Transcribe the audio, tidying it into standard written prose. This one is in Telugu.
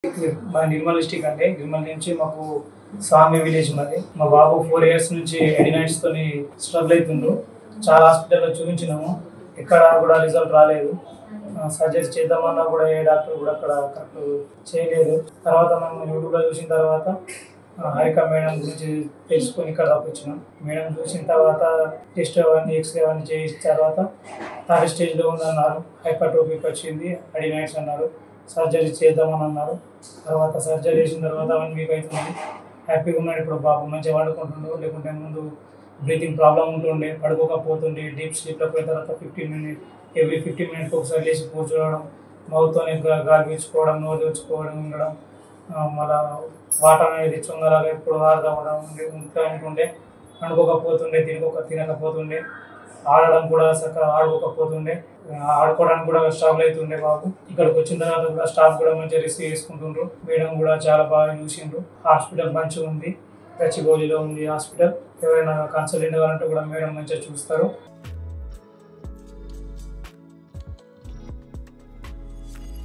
మా నిర్మల్ డిస్టిక్ అండి. నిర్మల్ నుంచి మాకు స్వామి విలేజ్ మాది. మా బాబు 4 ఇయర్స్ నుంచి ఎడినైట్స్ తోని స్ట్రగుల్ అవుతుండ్రు. చాలా హాస్పిటల్లో చూపించినాము, ఎక్కడ కూడా రిజల్ట్ రాలేదు. సర్జరీ చేద్దామన్నా కూడా ఏ డాక్టర్ కూడా అక్కడ కరెక్ట్ చేయలేదు. తర్వాత మేము యూట్యూబ్లో చూసిన తర్వాత హరిక మేడం గురించి తెలుసుకొని ఇక్కడ వచ్చినాం. మేడం చూసిన తర్వాత టెస్ట్ అవన్నీ ఎక్స్రే అవన్నీ చేసిన తర్వాత థర్డ్ స్టేజ్లో ఉందన్నారు. హైపర్ట్రోఫిక్ వచ్చింది, ఎడినైట్స్ అన్నారు. సర్జరీ చేద్దామని అన్నారు. తర్వాత సర్జరీ చేసిన తర్వాత 1 వీక్ అవుతుంది. హ్యాపీగా ఉన్నాడు. ఇప్పుడు బాబు మంచిగా పడుకుంటుండు. లేకుంటే ముందు బ్రీతింగ్ ప్రాబ్లం ఉంటుండే, పడుకోకపోతుండే. డీప్ స్లీప్లో పోయిన తర్వాత 15 మినిట్స్ ఎవ్రీ 15 మినిట్స్కి ఒకసారి లేచి కూర్చోవడం, మౌత్తోనే గాలి పీల్చుకోవడం, నోరు తెచ్చుకోవడం ఉండడం, మళ్ళా వాటర్ అనేది చొంగలాగా ఎప్పుడు వాడదాం ఉంటుండే. పండుకోకపోతుండే, తినకపోతుండే, ఆడడం కూడా చక్కగా ఆడుకోకపోతుండే, ఆడుకోవడానికి కూడా స్ట్రగుల్ అవుతుండే బాబు. ఇక్కడికి వచ్చిన తర్వాత కూడా స్టాఫ్ కూడా మంచిగా రిసీవ్ చేసుకుంటుండ్రు. మేడం కూడా చాలా బాగా చూసిండ్రు. హాస్పిటల్ మంచిగా ఉంది, గచ్చిబౌలిలో ఉంది హాస్పిటల్. ఎవరైనా కన్సల్టెంట్ కావాలంటే కూడా మేడం మంచిగా చూస్తారు.